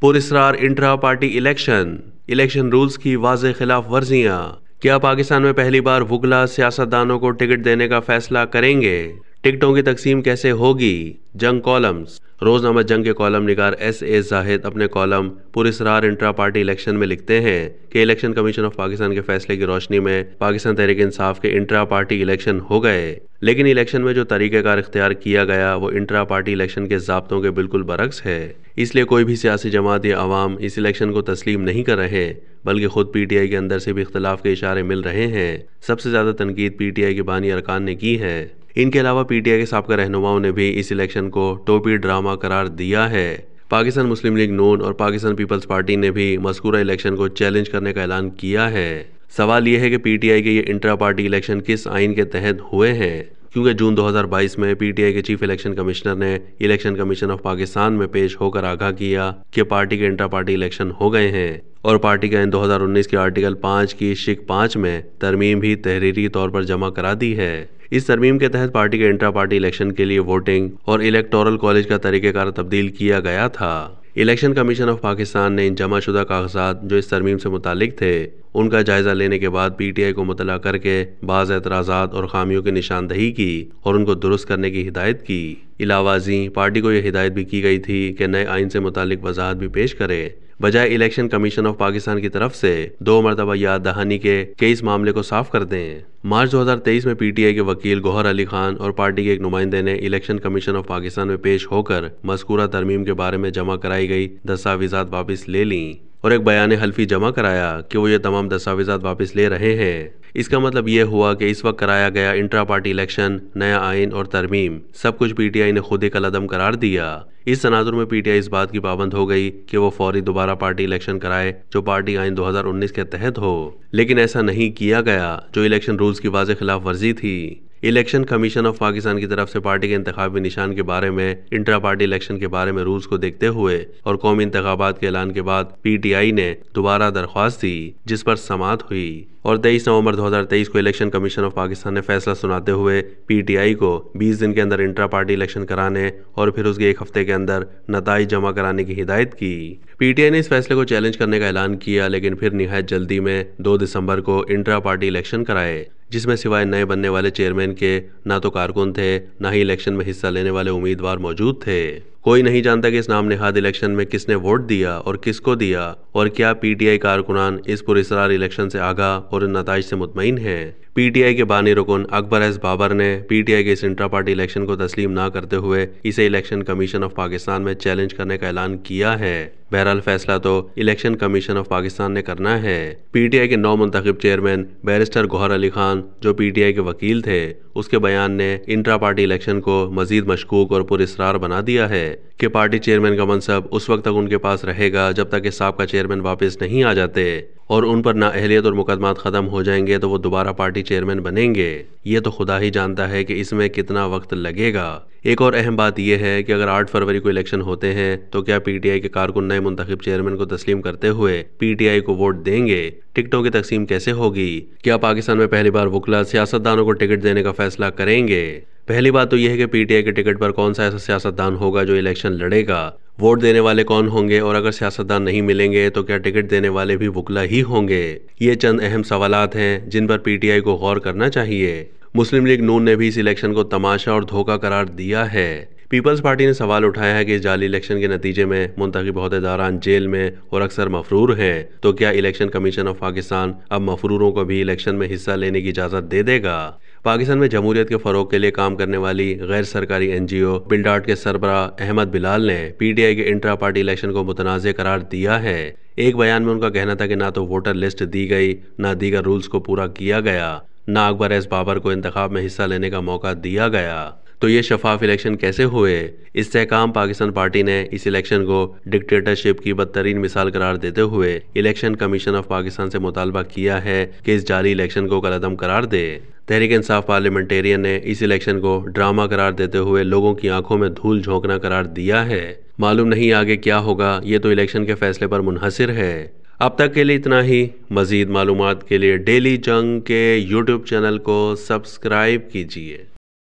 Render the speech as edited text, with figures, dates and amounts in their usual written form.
पुरस्रार intra party election rules की वाज़ेह खिलाफ वर्जियां। क्या पाकिस्तान में पहली बार वुकला सियासतदानों को टिकट देने का फैसला करेंगे? टिकटों की तकसीम कैसे होगी? जंग कॉलम्स। रोजनामा जंग के कॉलम निगार S.A. जाहिद अपने कॉलम पुरस्रार इंट्रा पार्टी इलेक्शन में लिखते हैं कि इलेक्शन कमीशन ऑफ पाकिस्तान के फैसले की रोशनी में पाकिस्तान तहरीक इंसाफ के इंट्रा पार्टी इलेक्शन हो गए, लेकिन इलेक्शन में जो तरीक़ेकार इख्तियार किया गया वो इंट्रा पार्टी इलेक्शन के ज़ाब्तों के बिल्कुल बरक्स है। इसलिए कोई भी सियासी जमात या अवाम इस इलेक्शन को तस्लीम नहीं कर रहे, बल्कि खुद PTI के अंदर से भी इख्तिलाफ के इशारे मिल रहे हैं। सबसे ज़्यादा तनकीद PTI के बानी अरकान ने की है। इनके अलावा PTI के साबका रहनुमाओं ने भी इस इलेक्शन को टोपी ड्रामा करार दिया है। पाकिस्तान मुस्लिम लीग नून और पाकिस्तान पीपल्स पार्टी ने भी मज़कूरा इलेक्शन को चैलेंज करने का ऐलान किया है। सवाल यह है कि PTI के ये इंट्रा पार्टी इलेक्शन किस आइन के तहत हुए हैं, क्योंकि जून 2022 में PTI के चीफ इलेक्शन कमिश्नर ने इलेक्शन कमीशन ऑफ पाकिस्तान में पेश होकर आगाह किया कि पार्टी के इंट्रा पार्टी इलेक्शन हो गए हैं और पार्टी का इन 2019 के आर्टिकल 5 की शिक 5 में तरमीम भी तहरीरी तौर पर जमा करा दी है। इस तरमीम के तहत पार्टी के इंट्रा पार्टी इलेक्शन के लिए वोटिंग और इलेक्टोरल कॉलेज का तरीक़ेकार तब्दील किया गया था। इलेक्शन कमीशन ऑफ पाकिस्तान ने इन जमाशुदा कागजात जो इस तरमीम से मुतालिक थे उनका जायजा लेने के बाद PTI को मुतला करके बाज़ एतराज़ात और खामियों की निशानदही की और उनको दुरुस्त करने की हिदायत की। इलावाजी पार्टी को यह हिदायत भी की गई थी कि नए आइन से मुतालिक वजाहत भी पेश करे, बजाय इलेक्शन कमीशन ऑफ पाकिस्तान की तरफ से 2 मरतबा याद दहानी के इस मामले को साफ कर दें। मार्च 2023 में PTI के वकील गौहर अली खान और पार्टी के एक नुमाइंदे ने इलेक्शन कमीशन ऑफ पाकिस्तान में पेश होकर मज़कूरा तरमीम के बारे में जमा कराई गई दस्तावेज़ात वापस ले लीं और एक बयान हल्फी जमा कराया कि वो ये तमाम दस्तावेज़ात वापस ले रहे हैं। इसका मतलब ये हुआ कि इस वक्त कराया गया इंट्रा पार्टी इलेक्शन, नया आइन और तरमीम सब कुछ PTI ने खुद ही कलअदम करार दिया। इस तनाजुर में PTI इस बात की पाबंद हो गई कि वो फौरी दोबारा पार्टी इलेक्शन कराए जो पार्टी आइन 2019 के तहत हो, लेकिन ऐसा नहीं किया गया जो इलेक्शन रूल्स की वाज़ेह खिलाफ वर्जी थी। इलेक्शन कमीशन ऑफ पाकिस्तान की तरफ से पार्टी के इंतखाबी निशान के बारे में इंट्रा पार्टी इलेक्शन के बारे में रूल्स को देखते हुए और कौमी इंतखाबात के ऐलान के बाद PTI ने दोबारा दरख्वास्त दी, जिस पर समाअत हुई और 23 नवंबर 2023 को इलेक्शन कमीशन ऑफ पाकिस्तान ने फैसला सुनाते हुए PTI को 20 दिन के अंदर इंट्रा पार्टी इलेक्शन कराने और फिर उसके 1 हफ्ते के अंदर नताइज जमा कराने की हिदायत की। PTI ने इस फैसले को चैलेंज करने का ऐलान किया, लेकिन फिर निहायत जल्दी में 2 दिसंबर को इंट्रा पार्टी इलेक्शन कराए, जिसमें सिवाय नए बनने वाले चेयरमैन के ना तो कारकुन थे, ना ही इलेक्शन में हिस्सा लेने वाले उम्मीदवार मौजूद थे। कोई नहीं जानता कि इस नाम नेहाद इलेक्शन में किसने वोट दिया और किसको दिया और क्या PTI कारकुनान इस पुरस्रार इलेक्शन से आगाह और इन नताइज से मुतमईन हैं। PTI के बानी रुकन अकबर एस बाबर ने PTI के इस इंट्रा पार्टी इलेक्शन को तस्लीम ना करते हुए इसे इलेक्शन कमीशन ऑफ पाकिस्तान में चैलेंज करने का ऐलान किया है। बहरहाल फैसला तो इलेक्शन कमीशन ऑफ पाकिस्तान ने करना है। PTI के 9 मुंतखब चेयरमैन बैरिस्टर गौहर अली खान जो PTI के वकील थे, उसके बयान ने इंट्रा पार्टी इलेक्शन को मजीद मशकूक और पुरस्रार बना दिया है कि पार्टी चेयरमैन का मनसब उस वक्त तक उनके पास रहेगा जब तक कि साबका चेयरमैन वापस नहीं आ जाते और उन पर नाअहलियत और मुकदमात ख़त्म हो जाएंगे तो वो दोबारा पार्टी चेयरमैन बनेंगे। ये तो खुदा ही जानता है कि इसमें कितना वक्त लगेगा। एक और अहम बात यह है कि अगर 8 फरवरी को इलेक्शन होते हैं तो क्या PTI के कारकुन नए मुंतखब चेयरमैन को तस्लीम करते हुए PTI को वोट देंगे? टिकटों की तकसीम कैसे होगी? क्या पाकिस्तान में पहली बार वुकला सियासतदानों को टिकट देने का फैसला करेंगे? पहली बात तो यह है कि PTI के टिकट पर कौन सा ऐसा सियासतदान होगा जो इलेक्शन लड़ेगा, वोट देने वाले कौन होंगे और अगर सियासतदान नहीं मिलेंगे तो क्या टिकट देने वाले भी वुकला ही होंगे? ये चंद अहम सवालात हैं जिन पर PTI को गौर करना चाहिए। मुस्लिम लीग नून ने भी इस इलेक्शन को तमाशा और धोखा करार दिया है। पीपल्स पार्टी ने सवाल उठाया है कि इस जाली इलेक्शन के नतीजे में मुंतखब अहदेदारान जेल में और अक्सर मफरूर हैं, तो क्या इलेक्शन कमीशन ऑफ पाकिस्तान अब मफरूरों को भी इलेक्शन में हिस्सा लेने की इजाज़त दे देगा? पाकिस्तान में जमहूरियत के फ़रोग के लिए काम करने वाली गैर सरकारी NGO बिल्डाट के सरबराह अहमद बिलाल ने PTI के इंट्रा पार्टी इलेक्शन को मुतनाज़ करार दिया है। एक बयान में उनका कहना था कि ना तो वोटर लिस्ट दी गई, ना दीगर रूल्स को पूरा किया गया, ना अकबर एस बाबर को इंतखाब में हिस्सा लेने का मौका दिया गया। तो ये शफाफ इलेक्शन कैसे हुए? इस्तेहकाम पाकिस्तान पार्टी ने इस इलेक्शन को डिक्टेटरशिप की बदतरीन मिसाल करार देते हुए इलेक्शन कमीशन ऑफ पाकिस्तान से मुतालबा किया है कि इस जाली इलेक्शन को कलअदम करार दे। तहरीक इंसाफ पार्लियामेंटेरियन ने इस इलेक्शन को ड्रामा करार देते हुए लोगों की आंखों में धूल झोंकना करार दिया है। मालूम नहीं आगे क्या होगा, ये तो इलेक्शन के फैसले पर मुनहसिर है। अब तक के लिए इतना ही। मज़ीद मालूमात के लिए डेली जंग के YouTube चैनल को सब्सक्राइब कीजिए।